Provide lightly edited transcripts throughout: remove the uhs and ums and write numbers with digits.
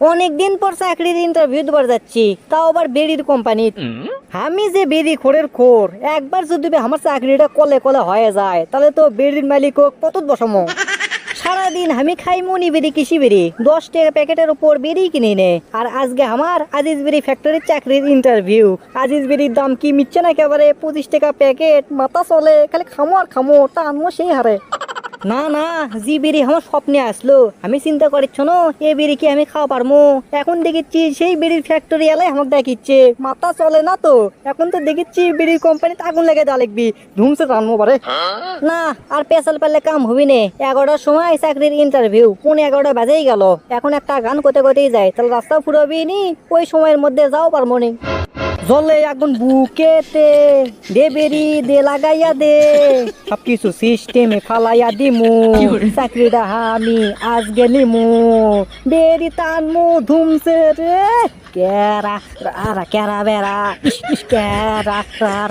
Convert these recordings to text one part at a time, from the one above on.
অনেকদিন পর চাকরির ইন্টারভিউ দেবার যাচ্ছি, তাও আবার বেরির কোম্পানি। আমি যে বেরি খোরের খোর, একবার যদি আমার চাকরিটা কলে কলে হয়ে যায় তাহলে তো বেরির মালিক কত বসামো। সারাদিন আমি খাই মনি বেরি কৃষি বেরি, 10 টাকা প্যাকেটের উপর বেরি কিনে নে। আর আজকে আমার আজিজ বেরি ফ্যাক্টরির চাকরির ইন্টারভিউ। আজিজ বেরির দাম কি মিচ্ছে না, একেবারে 25 টাকা প্যাকেট। মাথা চলে, খালি খামো আর খামো, তা আনবো সেই হারে। না না, জি বেরি আমার স্বপ্নে আসলো, আমি চিন্তা করিচ্ছ না এ বেরি কি আমি খাওয়া পারবো। এখন দেখেছি সেই বেরির ফ্যাক্টরি এলাই আমাকে দেখিচ্ছে, মাথা চলে না তো। এখন তো দেখেছি বেরির কোম্পানিতে আগুন লেগে যা লিখবি, ধুমসে রানবো পারে। না আর পেশাল পারলে কাম হবি নে। 11টার সময় চাকরির ইন্টারভিউ, 11:30 বাজেই গেল। এখন একটা গান করতে করতেই যায়, তাহলে রাস্তা ফুরবি নি, ওই সময়ের মধ্যে যাও পারবো নি। জলে আগুন বুকেতে দে বেরি দে লাগাইয়া দে, সবকিছু সিস্টেমে ফালাইয়া দিমু, চাকরিটা আমি আজকে নিমু, বেরি টানমু ধুমসে রে। কেরা রা কেরা বেড়া, ইস ইস কেরা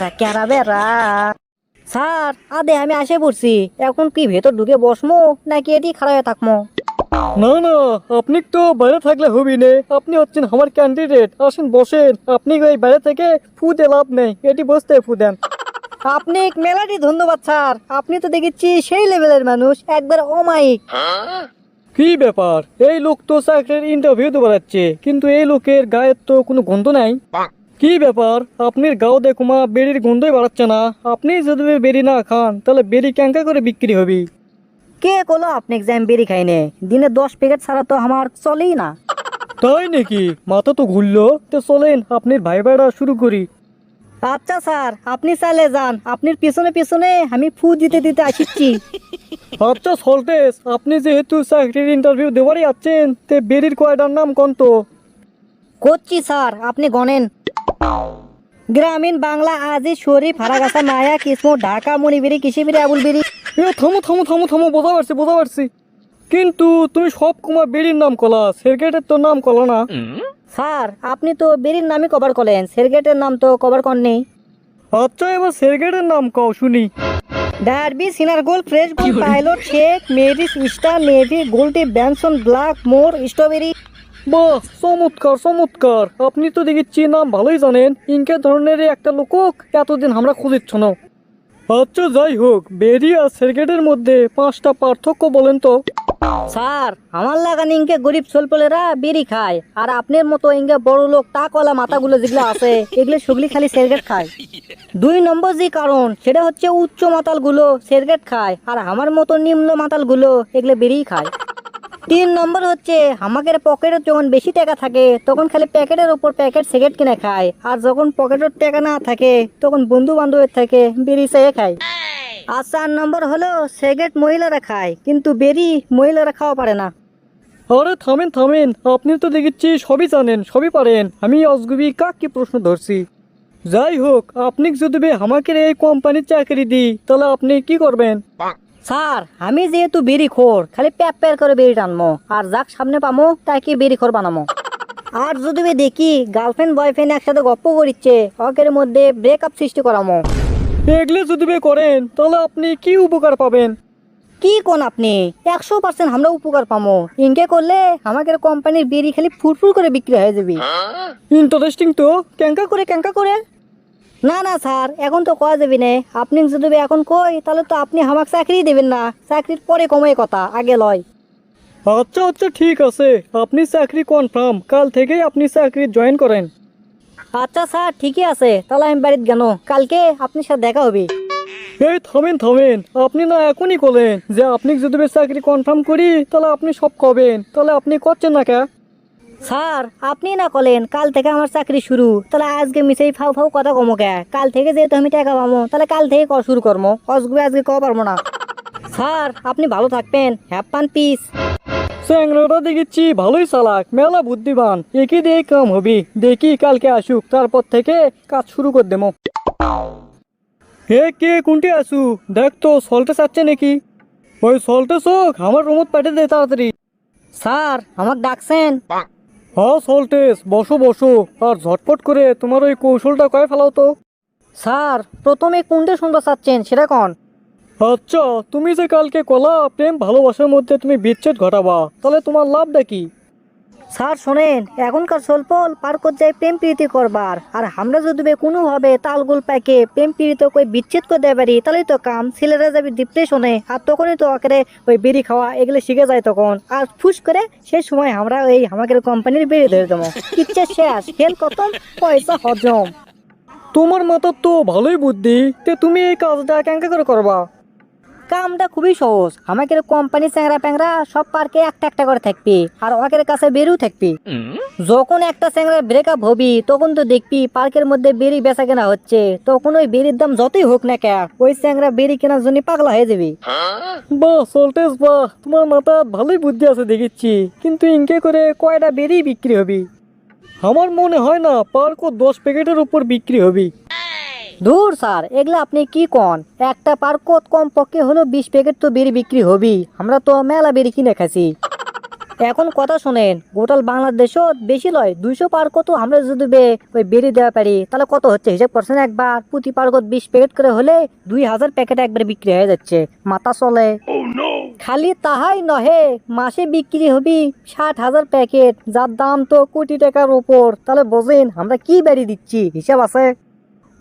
রা কেরা বেড়া। স্যার আদে আমি আসে পড়ছি, এখন কি ভেতর ঢুকে বসমো নাকি এটি খাড়ায় থাকমো? না না, আপনি তো বাইরে থাকলে হবি নে, আপনি হচ্ছেন আমার ক্যান্ডিডেট। আসেন বসেন, আপনি ওই বাইরে থেকে ফু দিয়ে লাভ নেই, এটি বসতে ফু দেন। আপনি মেলাটি ধন্যবাদ স্যার, আপনি তো দেখেছি সেই লেভেলের মানুষ, একবার অমায়িক। কি ব্যাপার, এই লোক তো চাকরির ইন্টারভিউ দেবার যাচ্ছে, কিন্তু এই লোকের গায়ের তো কোনো গন্ধ নাই। কি ব্যাপার, আপনার গাও দেখুমা বেরির গন্ধই বাড়াচ্ছে না। আপনি যদি বেরি না খান তাহলে বেরি ক্যাঙ্কা করে বিক্রি হবি। কে কলো আপনি এক্সাম বেরি খাইনে? দিনে 10 প্যাকেট ছাড়া তো আমার চলেই না। তাই নাকি? মাথা তো ঘুরলো। তো চলেন আপনার ভাই ভাইরা শুরু করি। আচ্ছা স্যার, আপনি চাইলে যান, আপনার পিছনে পিছনে আমি ফু দিতে দিতে আসিচ্ছি। আচ্ছা সল্টেস, আপনি যেহেতু চাকরির ইন্টারভিউ দেবারই আছেন, তে বেরির কয়টার নাম কোন তো? করছি স্যার, আপনি গনেন। গ্রামীণ বাংলা, আজিজ, শরীফ, হারাগাছা, মায়া, কিসমো, ঢাকা, মণিবেরি, কৃষিবেরি, আবুল বেরি। থামো থামো থামো থামো, বোঝা পারছি বোঝা পারছি, কিন্তু তুমি সব কুমা বেরির নাম কলা, সেরগেটের তো নাম কলা না। স্যার আপনি তো বেরির নামই কভার করলেন, সেরগেটের নাম তো কভার করেননি। আচ্ছা এবার সেরগেটের নাম কও শুনি। ডার্বি, সিনারগোল, ফ্রেশ গোল, পাইলট, শেক, Marise, Star, Navy, Goldie, Benson, Black, More, Strawberry. বাহ, চমৎকার চমৎকার, আপনি তো দেখেছি নাম ভালোই জানেন। ইনকে ধরনের একটা লোক এতদিন আমরা খুঁজিচ্ছ না। আচ্ছা যাই হোক, বেরি আর সেরগেটের মধ্যে 5টা পার্থক্য বলেন তো। স্যার আমার লাগান ইনকে গরিব ছোলপলেরা বেরি খায়, আর আপনার মতো ইনকে বড় লোক টাকওয়ালা মাথাগুলো যেগুলো আছে এগুলো সেগুলি খালি সেরগেট খায়। 2 নম্বর যে কারণ সেটা হচ্ছে উচ্চ মাতালগুলো সেরগেট খায়, আর আমার মতো নিম্ন মাতালগুলো এগুলো বেরিই খায়। 3 নম্বর হচ্ছে আমাদের পকেটে যখন বেশি টাকা থাকে তখন খালি প্যাকেটের উপর প্যাকেট সিগারেট কিনে খায়, আর যখন পকেটের টাকা না থাকে তখন বন্ধু বান্ধবের থেকে বেরি চেয়ে খায়। আর 4 নম্বর হলো সিগারেট মহিলারা খায়, কিন্তু বেরি মহিলারা খাওয়া পারে না। আরে থামেন থামেন, আপনি তো দেখেছি সবই জানেন সবই পারেন, আমি অজগুবি কাক কি প্রশ্ন ধরছি। যাই হোক, আপনি যদি আমাকে এই কোম্পানির চাকরি দিই তাহলে আপনি কি করবেন? স্যার আমি যেহেতু বেরি খোর, খালি প্যাপ প্যার করে বেরি টানমো, আর যাক সামনে পামো তাকে বেরি খোর বানামো। আর যদি দেখি গার্লফ্রেন্ড বয়ফ্রেন্ড একসাথে গপ্প করিচ্ছে, ওকের মধ্যে ব্রেকআপ সৃষ্টি করামো। এগুলো যদি করেন তাহলে আপনি কি উপকার পাবেন? কি কোন আপনি 100% আমরা উপকার পামো। ইনকে করলে আমাদের কোম্পানির বেরি খালি ফুরফুর করে বিক্রি হয়ে যাবে। ইন্টারেস্টিং তো, ক্যাঙ্কা করে ক্যাঙ্কা করে। না না স্যার, এখন তো কয়া যাবি না। আপনি যদি এখন কই তাহলে তো আপনি আমাকে চাকরি দেবেন না, চাকরির পরে কমাই কথা, আগে লয়। আচ্ছা আচ্ছা ঠিক আছে, আপনি চাকরি কনফার্ম, কাল থেকেই আপনি চাকরি জয়েন করেন। আচ্ছা স্যার ঠিকই আছে, তাহলে আমি বাড়িতে গেল, কালকে আপনার সাথে দেখা হবে। এই থামেন থামেন, আপনি না এখনই বলেন যে আপনি যদি চাকরি কনফার্ম করি তাহলে আপনি সব কবেন, তাহলে আপনি করছেন না কে? স্যার আপনি না কলেন কাল থেকে আমার চাকরি শুরু, তাহলে আজকে মিশাই ফাউ ফাউ কথা কমো কে? কাল থেকে যেহেতু আমি টাকা পাবো তাহলে কাল থেকে শুরু করবো, অসগুবে আজকে কওয়া পারবো না। স্যার আপনি ভালো থাকবেন, হ্যাভ ফান, পিস। স্যাংরাটা দেখেছি ভালোই চালাক, মেলা বুদ্ধিমান, একই দিয়ে কাম হবি। দেখি কালকে আসুক, তারপর থেকে কাজ শুরু করে দেবো। হে কে কোনটি আসু, দেখ তো সল্টে চাচ্ছে নাকি? ওই সল্টে চোখ আমার রুমত পাঠিয়ে দে তাড়াতাড়ি। স্যার আমাকে ডাকছেন? হ্যাঁ সল্টেস, বসো বসো, আর ঝটপট করে তোমার ওই কৌশলটা কয়ে ফেলাও তো। স্যার প্রথমে কোনটা শুনতে চাচ্ছেন সেটা কন। আচ্ছা, তুমি যে কালকে কলা প্রেম ভালোবাসার মধ্যে তুমি বিচ্ছেদ ঘটাবা, তাহলে তোমার লাভটা কি? স্যার শোনেন, এখনকার সলপল পার্ক যাই প্রেম প্রীতি করবার, আর আমরা যদি কোনোভাবে তালগোল প্যাকে প্রেম প্রীতি কই বিচ্ছেদ করে দেয় পারি, তাহলেই তো কাম। ছেলেরা যাবে ডিপ্রেশনে, আর তখনই তো আকারে ওই বিড়ি খাওয়া এগুলো শিখে যায় তখন, আর ফুস করে সেই সময় আমরা ওই আমাদের কোম্পানির বিড়ি ধরে দেবো। ইচ্ছা শেষ, খেল খতম, পয়সা হজম। তোমার মাথার তো ভালোই বুদ্ধি, তে তুমি এই কাজটা কেঙ্কা করে করবা? কামটা খুবই সহজ। আমাদের কোম্পানি চ্যাংরা প্যাংরা সব পার্কে একটা একটা করে থাকবি, আর ওদের কাছে বেরিয়েও থাকবি। যখন একটা চ্যাংরার ব্রেকআপ হবি, তখন তো দেখবি পার্কের মধ্যে বেরি বেচা কেনা হচ্ছে, তখন ওই বেরির দাম যতই হোক না কে, ওই চ্যাংরা বেরি কেনার জন্য পাগলা হয়ে যাবি। বাহ সল্টেস বাহ, তোমার মাথা ভালোই বুদ্ধি আছে দেখিচ্ছি, কিন্তু ইনকে করে কয়টা বেরি বিক্রি হবি? আমার মনে হয় না পার্কও 10 প্যাকেটের উপর বিক্রি হবি। ধুর স্যার, এগুলা আপনি কি কন? একটা পার্কত কম পক্ষে হলো 20 প্যাকেট তো বেরি বিক্রি হবি। আমরা তো মেলা বেরি কিনে খাচ্ছি। এখন কথা শোনেন, গোটাল বাংলাদেশত বেশি লয় 200 পার্কও তো আমরা যদি ওই বেরি দেওয়া পারি, তাহলে কত হচ্ছে হিসাব করছেন একবার? প্রতি পার্কত 20 প্যাকেট করে হলে 2000 প্যাকেট একবার বিক্রি হয়ে যাচ্ছে, মাথা চলে। খালি তাহাই নহে, মাসে বিক্রি হবি 60,000 প্যাকেট, যার দাম তো কোটি টাকার উপর। তাহলে বোঝেন আমরা কি বেরি দিচ্ছি, হিসাব আছে।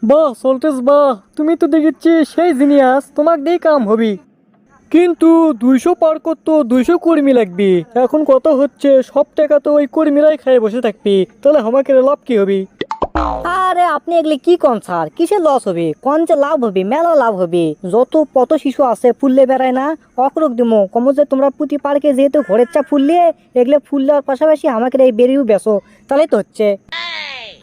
বাহ সল্টেস বাহ, তুমি তো দেখিচ্ছি সেই জিনিয়াস, তোমাক দিয়ে কাম হবি। কিন্তু 200 পার্কত তো 200 কর্মী লাগবে। এখন কথা হচ্ছে সব টাকা তো ওই কর্মীরাই খায় বসে থাকবি, তাহলে আমাকে লাভ কি হবি? আরে আপনি এগুলি কি কন স্যার? কিসের লস হবে? কোন যে লাভ হবে, মেলা লাভ হবে। যত কত শিশু আছে ফুললে বেড়ায় না, অকরক দিমো কম যে তোমরা প্রতি পার্কে যেহেতু ঘরের চা ফুললে, এগুলো ফুল দেওয়ার পাশাপাশি আমাকে এই বেরিয়েও বেসো, তাহলেই তো হচ্ছে।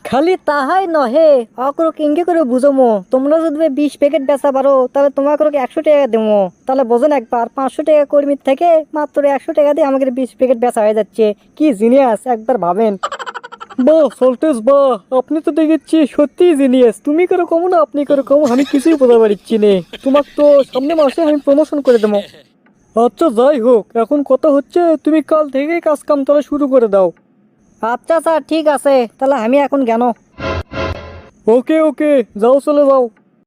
খালি তাহাই নহে, অকরক ইঙ্গে করে বুঝমো, তোমরা যদি 20 প্যাকেট বেচা পারো, তাহলে তোমাকে 100 টাকা দেবো। তাহলে বোঝেন একবার, 500 টাকা কর্মীর থেকে মাত্র 100 টাকা দিয়ে আমাকে 20 প্যাকেট বেচা হয়ে যাচ্ছে। কি জিনিয়াস, একবার ভাবেন। বাহ সল্টেস বাহ, আপনি তো দেখিচ্ছি সত্যি জিনিয়াস। তুমি করে কমো না আপনি করে কমো, আমি কিছুই বোঝা পারছি নে। তোমাক তো সামনে মাসে আমি প্রমোশন করে দেবো। আচ্ছা যাই হোক, এখন কথা হচ্ছে তুমি কাল থেকেই কাজ কাম তাহলে শুরু করে দাও। আচ্ছা স্যার, ঠিক আছে, তাহলে আমি এখন জ্ঞান। ওকে ওকে, যাও চলে যাও।